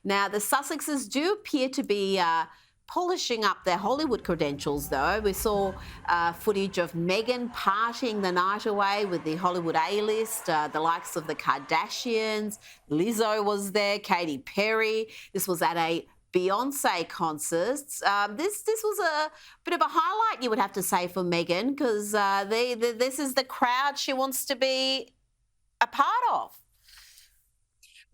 Now, the Sussexes do appear to be polishing up their Hollywood credentials, though. We saw footage of Meghan partying the night away with the Hollywood A-list, the likes of the Kardashians. Lizzo was there, Katy Perry. This was at a Beyonce concert. This was a bit of a highlight, you would have to say, for Meghan, because this is the crowd she wants to be a part of.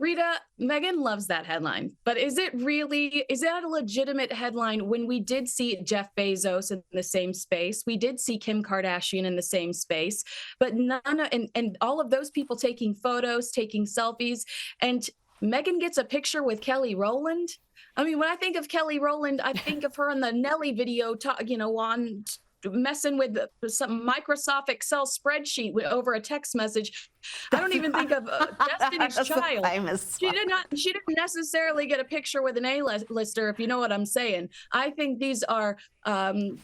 Rita, Meghan loves that headline, but is that a legitimate headline when we did see Jeff Bezos in the same space? We did see Kim Kardashian in the same space, but and all of those people taking photos, taking selfies, and Meghan gets a picture with Kelly Rowland. I mean, when I think of Kelly Rowland, I think of her in the Nelly video, on messing with some Microsoft Excel spreadsheet over a text message. I don't even think of Destiny's Child. She didn't necessarily get a picture with an A-lister, if you know what I'm saying. I think these are headlines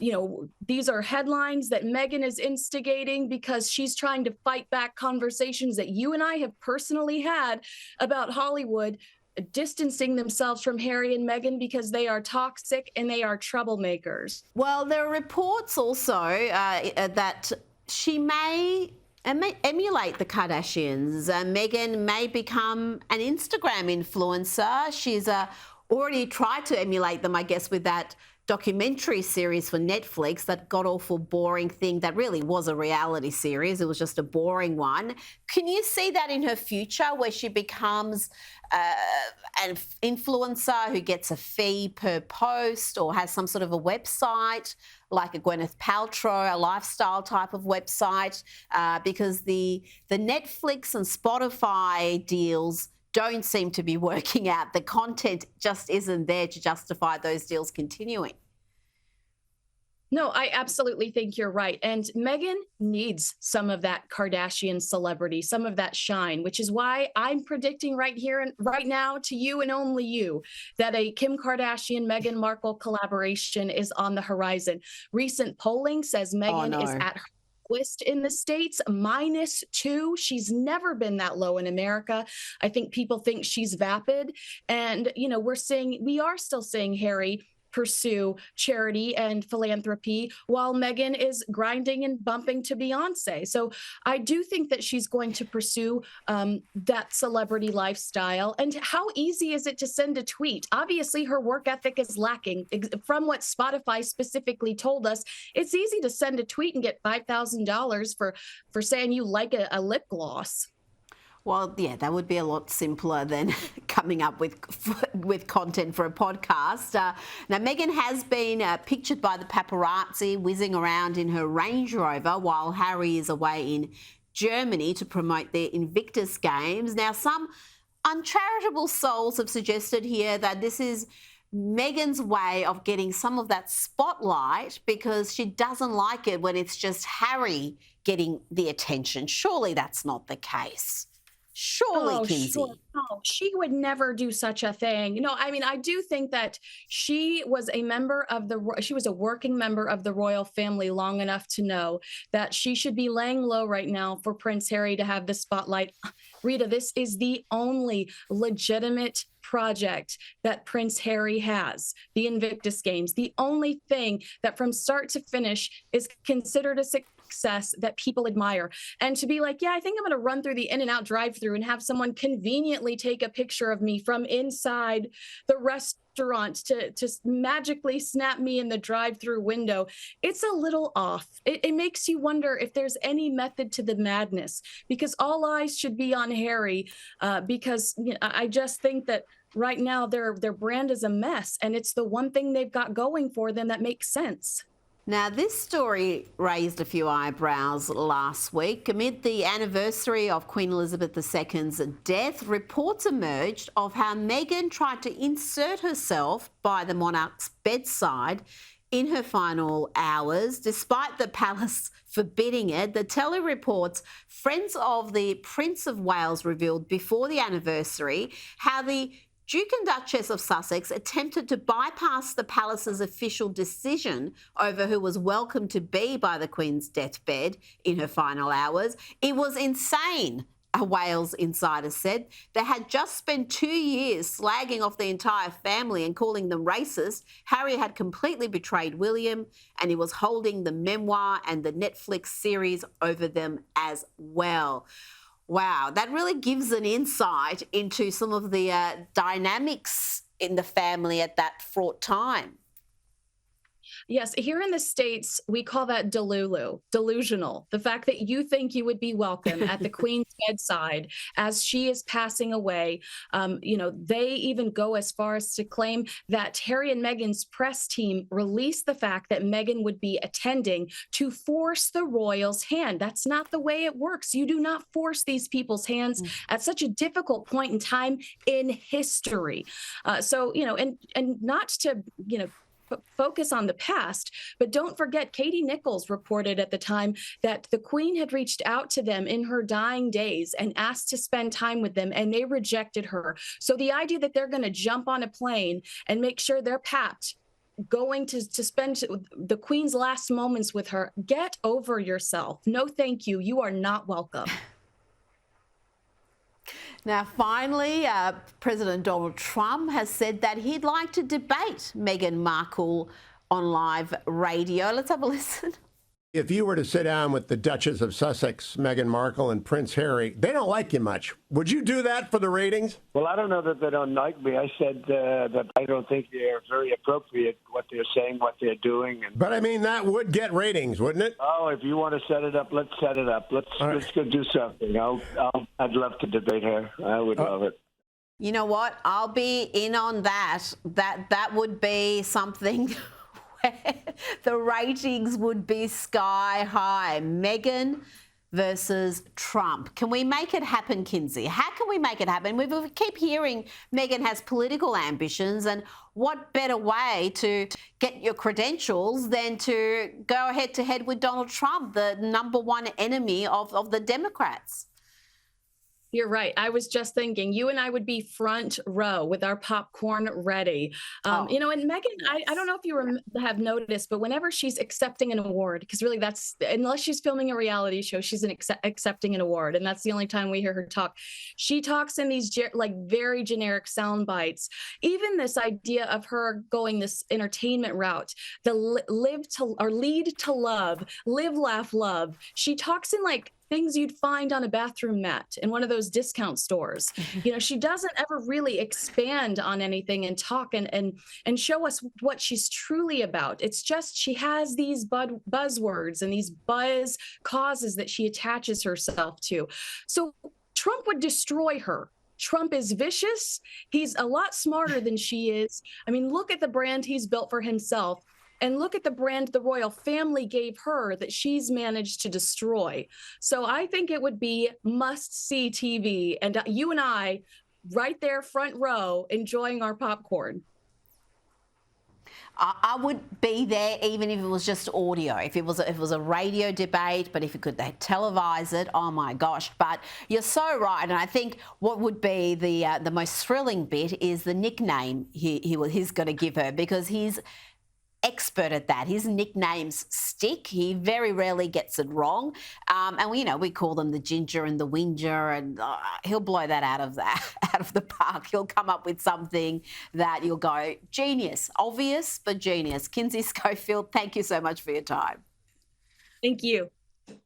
that Meghan is instigating because she's trying to fight back conversations that you and I have personally had about Hollywood distancing themselves from Harry and Meghan because they are toxic and they are troublemakers. Well, there are reports also that she may emulate the Kardashians. Meghan may become an Instagram influencer. She's already tried to emulate them, I guess, with that documentary series for Netflix, that god-awful boring thing that really was a reality series. It was just a boring one. Can you see that in her future, where she becomes an influencer who gets a fee per post or has some sort of a website like a Gwyneth Paltrow, a lifestyle type of website, because the Netflix and Spotify deals don't seem to be working out. The content just isn't there to justify those deals continuing. No, I absolutely think you're right. And Meghan needs some of that Kardashian celebrity, some of that shine, which is why I'm predicting right here and right now to you and only you that a Kim Kardashian, Meghan Markle collaboration is on the horizon. Recent polling says Meghan is at her lowest in the States, -2. She's never been that low in America. I think people think she's vapid. And, we are still seeing Harry pursue charity and philanthropy while Meghan is grinding and bumping to Beyonce. So I do think that she's going to pursue that celebrity lifestyle. And how easy is it to send a tweet? Obviously, her work ethic is lacking. From what Spotify specifically told us, it's easy to send a tweet and get $5,000 for saying you like a lip gloss. Well, yeah, that would be a lot simpler than coming up with content for a podcast. Now, Meghan has been pictured by the paparazzi whizzing around in her Range Rover while Harry is away in Germany to promote their Invictus Games. Now, some uncharitable souls have suggested here that this is Meghan's way of getting some of that spotlight because she doesn't like it when it's just Harry getting the attention. Surely that's not the case. Surely, Kinsey. Sure. No, she would never do such a thing. No, I mean, I do think that she was a working member of the royal family long enough to know that she should be laying low right now for Prince Harry to have the spotlight. Rita, this is the only legitimate project that Prince Harry has, the Invictus Games, the only thing that from start to finish is considered a success that people admire. And to be like, yeah, I think I'm going to run through the In-N-Out drive-through and have someone conveniently take a picture of me from inside the restaurant to magically snap me in the drive-through window. It's a little off. It makes you wonder if there's any method to the madness, because all eyes should be on Harry, because I just think that right now their brand is a mess, and it's the one thing they've got going for them that makes sense. Now, this story raised a few eyebrows last week. Amid the anniversary of Queen Elizabeth II's death, reports emerged of how Meghan tried to insert herself by the monarch's bedside in her final hours, despite the palace forbidding it. The Telly reports friends of the Prince of Wales revealed before the anniversary how the Duke and Duchess of Sussex attempted to bypass the palace's official decision over who was welcome to be by the Queen's deathbed in her final hours. It was insane, a Wales insider said. They had just spent 2 years slagging off the entire family and calling them racist. Harry had completely betrayed William, and he was holding the memoir and the Netflix series over them as well. Wow, that really gives an insight into some of the dynamics in the family at that fraught time. Yes, here in the States, we call that delusional. The fact that you think you would be welcome at the Queen's bedside as she is passing away. They even go as far as to claim that Harry and Meghan's press team released the fact that Meghan would be attending to force the royals' hand. That's not the way it works. You do not force these people's hands at such a difficult point in time in history. And not to, focus on the past, but don't forget Katie Nichols reported at the time that the Queen had reached out to them in her dying days and asked to spend time with them, and they rejected her. So the idea that they're going to jump on a plane and make sure they're packed going to spend the Queen's last moments with her, get over yourself. No, thank you. You are not welcome. Now, finally, President Donald Trump has said that he'd like to debate Meghan Markle on live radio. Let's have a listen. If you were to sit down with the Duchess of Sussex, Meghan Markle, and Prince Harry, they don't like you much. Would you do that for the ratings? Well, I don't know that they don't like me. I said that I don't think they're very appropriate, what they're saying, what they're doing. But, I mean, that would get ratings, wouldn't it? Oh, if you want to set it up, let's set it up. Let's go do something. I'd love to debate her. I would love it. You know what? I'll be in on that. That would be something where the ratings would be sky high. Meghan versus Trump. Can we make it happen, Kinsey? How can we make it happen? We keep hearing Meghan has political ambitions, and what better way to get your credentials than to go head to head with Donald Trump, the #1 enemy of the Democrats? You're right. I was just thinking you and I would be front row with our popcorn ready. And Meghan, yes. I don't know if you have noticed, but whenever she's accepting an award, because really that's, unless she's filming a reality show, she's accepting an award. And that's the only time we hear her talk. She talks in these very generic sound bites. Even this idea of her going this entertainment route, the lead to love, live, laugh, love. She talks in things you'd find on a bathroom mat in one of those discount stores. She doesn't ever really expand on anything and talk and show us what she's truly about. It's just she has these buzzwords and these buzz causes that she attaches herself to. So Trump would destroy her. Trump is vicious. He's a lot smarter than she is. I mean, look at the brand he's built for himself. And look at the brand the royal family gave her that she's managed to destroy. So I think it would be must-see TV. And you and I, right there, front row, enjoying our popcorn. I would be there even if it was just audio, if it was a radio debate, but if you could televise it, oh my gosh. But you're so right, and I think what would be the most thrilling bit is the nickname he's going to give her, because he's expert at that. His nicknames stick. He very rarely gets it wrong. And we call them the Ginger and the Whinger, and he'll blow that out of the park. He'll come up with something that you'll go, genius. Obvious, but genius. Kinsey Schofield, thank you so much for your time. Thank you.